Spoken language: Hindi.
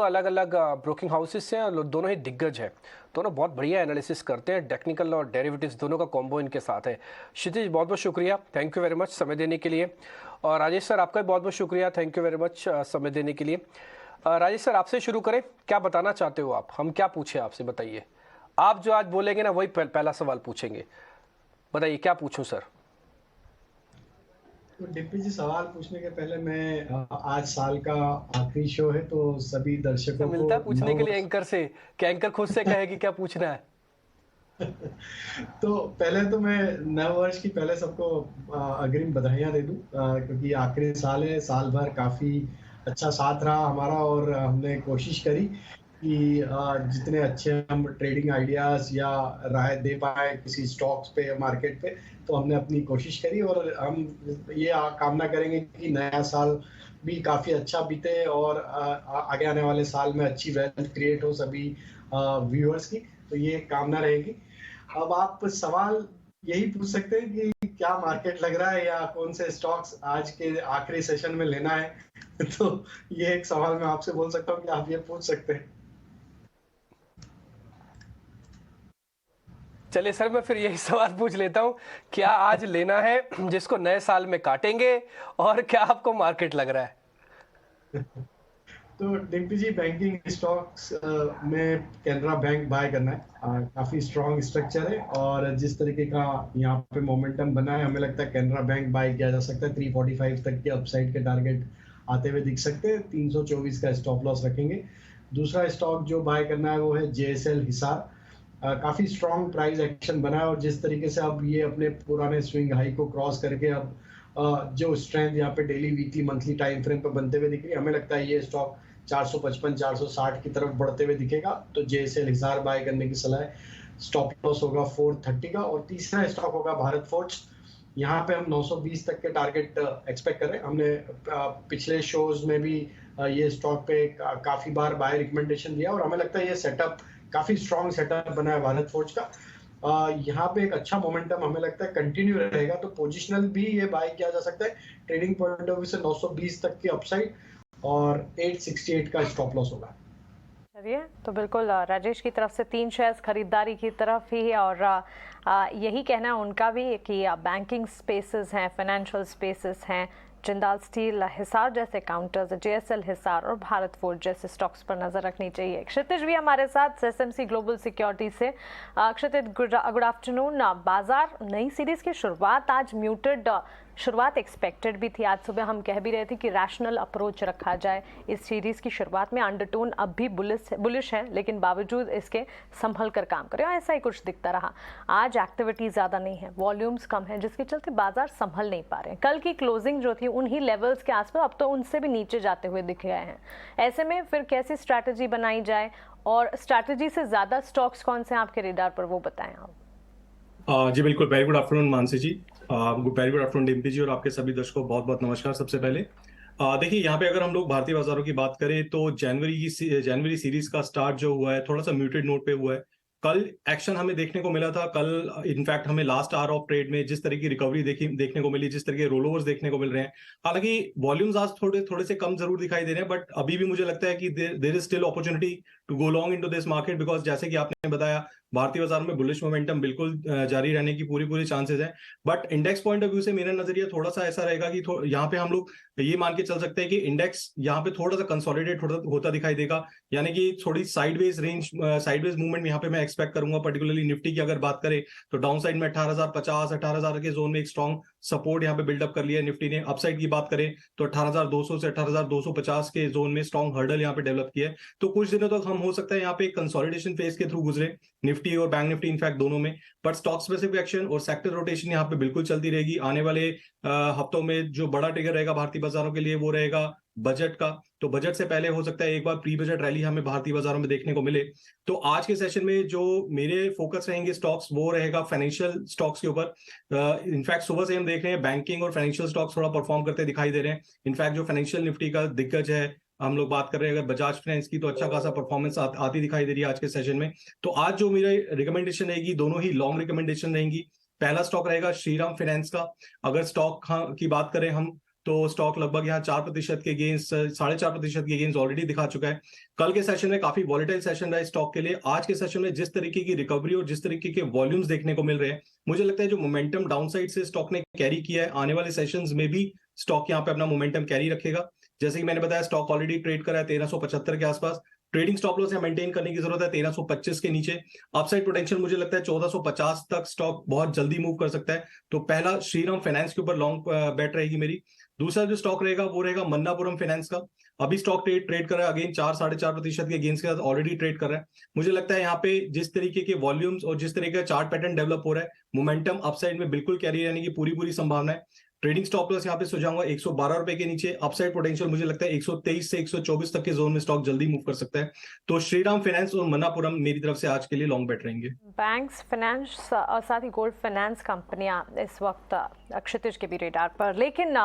अलग अलग ब्रोकिंग हाउसेस हैं और दोनों ही दिग्गज हैं। दोनों बहुत बढ़िया एनालिसिस करते हैं, टेक्निकल और डेरिवेटिव्स दोनों का कॉम्बो इनके साथ है। क्षितिज, बहुत बहुत शुक्रिया, थैंक यू वेरी मच समय देने के लिए। और राजेश सर, आपका भी बहुत बहुत शुक्रिया, थैंक यू वेरी मच समय देने के लिए। राजेश सर, आपसे शुरू करें, क्या बताना चाहते हो आप? हम क्या पूछे आपसे, बताइए। आप जो आज बोलेंगे ना वही पहला सवाल पूछेंगे, बताइए क्या पूछूं सर? तो डिम्पी जी, सवाल पूछने के पहले मैं आज साल का आखिरी शो है तो सभी से दर्शकों को मिलता है पूछने नव के लिए वर्ष। एंकर से कि एंकर खुद से कहे कि क्या पूछना है। तो पहले तो मैं नव वर्ष की पहले सबको अग्रिम बधाइयां दे दूं, क्योंकि आखिरी साल है। साल भर काफी अच्छा साथ रहा हमारा और हमने कोशिश करी कि जितने अच्छे हम ट्रेडिंग आइडियाज या राय दे पाए किसी स्टॉक्स पे या मार्केट पे, तो हमने अपनी कोशिश करी। और हम ये कामना करेंगे कि नया साल भी काफी अच्छा बीते और आगे आने वाले साल में अच्छी वेल्थ क्रिएट हो सभी व्यूअर्स की। तो ये कामना रहेगी। अब आप सवाल यही पूछ सकते हैं कि क्या मार्केट लग रहा है या कौन से स्टॉक्स आज के आखिरी सेशन में लेना है। तो ये एक सवाल मैं आपसे बोल सकता हूँ कि आप ये पूछ सकते हैं। चलिए सर, मैं फिर यही सवाल पूछ लेता हूँ, क्या आज लेना है जिसको नए साल में काटेंगे, और क्या आपको मार्केट लग रहा है? तो डिम्पी जी, बैंकिंग स्टॉक्स में कैनरा बैंक बाय करना है। काफी स्ट्रॉन्ग स्ट्रक्चर है और जिस तरीके का यहाँ पे मोमेंटम बना है, हमें लगता है कैनरा बैंक बाय किया जा सकता है। 345 तक के अपसाइड के टारगेट आते हुए दिख सकते हैं। 324 का स्टॉप लॉस रखेंगे। दूसरा स्टॉक जो बाय करना है वो है जेएसएल हिसार। काफी स्ट्रॉन्ग प्राइस एक्शन बना है और जिस तरीके से अब ये अपने पुराने स्विंग हाई को क्रॉस करके अब जो स्ट्रेंथ यहाँ पे daily weekly monthly time frame पे बनते हुए दिख रही है, हमें लगता है ये स्टॉक 455 460 की तरफ बढ़ते हुए दिखेगा। तो जेएसएल हिसार बाय करने की सलाह है। स्टॉप लॉस होगा 430 का। और तीसरा स्टॉक होगा भारत फोर्ज। यहाँ पे हम 920 तक के टारगेट एक्सपेक्ट कर रहे हैं। हमने पिछले शोज में भी ये स्टॉक पे काफी बार बाय रिकमेंडेशन दिया और हमें लगता है ये सेटअप काफी स्ट्रॉन्ग सेटअप बना है भारत फोर्ज का। यहाँ पे एक अच्छा मोमेंटम हमें लगता है कंटिन्यू रहेगा, तो पोजिशनल भी ये बाय किया जा सकता है। ट्रेडिंग पॉइंट ऑफ व्यू से 920 तक की अपसाइड और 868 का स्टॉप लॉस होगा। चलिए, तो बिल्कुल राजेश की तरफ से 3 शेयर्स खरीदारी की तरफ ही है और यही कहना है उनका भी कि बैंकिंग स्पेसेस हैं, फाइनेंशियल स्पेसेस हैं, जिंदाल स्टील हिसार जैसे काउंटर्स, जेएसएल हिसार और भारत फोर्ज जैसे स्टॉक्स पर नजर रखनी चाहिए। क्षितिज भी हमारे साथ एसएमसी ग्लोबल सिक्योरिटी से। क्षितिज, गुड आफ्टरनून। बाजार नई सीरीज की शुरुआत आज म्यूटेड शुरुआत एक्सपेक्टेड भी थी। आज सुबह हम कह भी रहे थे कि रैशनल अप्रोच रखा जाए इस सीरीज की शुरुआत में। अंडरटोन अब भी बुलिश है, लेकिन बावजूद इसके संभल कर काम करें, ऐसा ही कुछ दिखता रहा। आज एक्टिविटी ज़्यादा नहीं है, वॉल्यूम्स कम है, जिसके चलते बाजार संभल नहीं पा रहे हैं। कल की क्लोजिंग जो थी उन्हीं लेवल्स के आसपास, अब तो उनसे भी नीचे जाते हुए दिख गए हैं। ऐसे में फिर कैसी स्ट्रैटेजी बनाई जाए, और स्ट्रैटेजी से ज़्यादा स्टॉक्स कौन से आपके रेडार पर, वो बताएं आप। जी बिल्कुल। वेरी गुड आफ्टरनून मानसी जी, वेरी गुड आफ्टरनून डिम्पी जी, और आपके सभी दर्शकों को बहुत बहुत नमस्कार। सबसे पहले देखिए, यहाँ पे अगर हम लोग भारतीय बाजारों की बात करें तो जनवरी सीरीज का स्टार्ट जो हुआ है थोड़ा सा म्यूटेड नोट पे हुआ है। कल एक्शन हमें देखने को मिला था। कल इनफैक्ट हमें लास्ट आवर ऑफ ट्रेड में जिस तरह की रिकवरी देखने को मिली, जिस तरह के रोल ओवर्स देखने को मिल रहे हैं, हालांकि वॉल्यूम्स आज थोड़े थोड़े से कम जरूर दिखाई दे रहे हैं, बट अभी भी मुझे लगता है कि there is still opportunity to go long into this market, because जैसे कि आपने बताया भारतीय बाजार में बुलिश मोमेंटम बिल्कुल जारी रहने की पूरी चांसेस है। But index point of view से मेरा नजरिया थोड़ा सा ऐसा रहेगा कि यहाँ पे हम लोग ये मान के चल सकते हैं कि इंडेक्स यहाँ पे थोड़ा सा कंसोलिडेट होता दिखाई देगा, यानी कि थोड़ी साइडवेज मूवमेंट यहाँ पे मैं एक्सपेक्ट करूंगा। पर्टिकुलरली निफ्टी की अगर बात करें तो डाउन साइड में 18,050 18,000 के जोन में एक स्ट्रॉन्ग सपोर्ट यहाँ पे बिल्डअप कर लिया है निफ्टी ने। अपसाइड की बात करें तो 18,200 से 18,250 के जोन में स्ट्रॉन्ग हर्डल यहाँ पे डेवलप किया है। तो कुछ दिनों तक हम हो सकता है यहाँ पे कंसोलिडेशन फेज के थ्रू गुजरे, निफ्टी और बैंक निफ्टी इनफैक्ट दोनों में। पर स्टॉक स्पेसिफिक एक्शन और सेक्टर रोटेशन यहाँ पे बिल्कुल चलती रहेगी। आने वाले हफ्तों में जो बड़ा ट्रिगर रहेगा भारतीय बाजारों के लिए वो रहेगा बजट का। तो बजट से पहले हो सकता है एक बार प्री बजट रैली हमें भारतीय बाजारों में देखने को मिले। तो आज के सेशन में जो मेरे फोकस रहेंगे स्टॉक्स, वो रहेगा फाइनेंशियल स्टॉक्स के ऊपर। इनफैक्ट सुबह से हम देख रहे हैं बैंकिंग और फाइनेंशियल स्टॉक्स थोड़ा परफॉर्म करते दिखाई दे रहे हैं। इनफैक्ट जो फाइनेंशियल निफ्टी का दिग्गज है, हम लोग बात कर रहे हैं अगर बजाज फाइनेंस की, तो अच्छा खासा परफॉर्मेंस आती दिखाई दे रही है आज के सेशन में। तो आज जो मेरी रिकमेंडेशन रहेगी, दोनों ही लॉन्ग रिकमेंडेशन रहेंगी। पहला स्टॉक रहेगा श्रीराम फाइनेंस का। अगर स्टॉक की बात करें हम, तो स्टॉक लगभग यहाँ 4% के गेन्स, 4.5% के गेन्स ऑलरेडी दिखा चुका है। कल के सेशन में काफी वॉलेटाइल सेशन रहा स्टॉक के लिए। आज के सेशन में जिस तरीके की रिकवरी और जिस तरीके के वॉल्यूम्स देखने को मिल रहे हैं, मुझे लगता है जो मोमेंटम डाउनसाइड से स्टॉक ने कैरी किया है, आने वाले सेशंस में भी स्टॉक यहाँ पे अपना मोमेंटम कैरी रखेगा। जैसे कि मैंने बताया, स्टॉक ऑलरेडी ट्रेड करा है 1375 के आसपास। ट्रेडिंग स्टॉप लॉस मेंटेन करने की जरूरत है 1325 के नीचे। अपसाइड पोटेंशियल मुझे लगता है 1450 तक स्टॉक बहुत जल्दी मूव कर सकता है। तो पहला श्रीराम फाइनेंस के ऊपर लॉन्ग बेट रहेगी मेरी। दूसरा जो स्टॉक रहेगा वो रहेगा मन्नापुरम फाइनेंस का। अभी स्टॉक ट्रेड कर रहा है अगेन 4-4.5% के गेन्स के साथ ऑलरेडी ट्रेड कर रहा है। मुझे लगता है यहाँ पे जिस तरीके के वॉल्यूम्स और जिस तरीके का चार्ट पैटर्न डेवलप हो रहा है, मोमेंटम अपसाइड में बिल्कुल कैरी रहने की पूरी संभावना है। ट्रेडिंग स्टॉप लॉस यहाँ पे सुझाऊंगा 112 रुपए के नीचे। अपसाइड पोटेंशियल मुझे लगता है 123 से 124 तक के जोन में स्टॉक जल्दी मूव कर सकता है। तो श्रीराम फाइनेंस और मन्नापुरम मेरी तरफ से आज के लिए लॉन्ग बेट रहेंगे। बैंक्स, फाइनेंस और साथ ही गोल्ड फाइनेंस कंपनियां इस वक्त क्षितिज के भी रेडार पर, लेकिन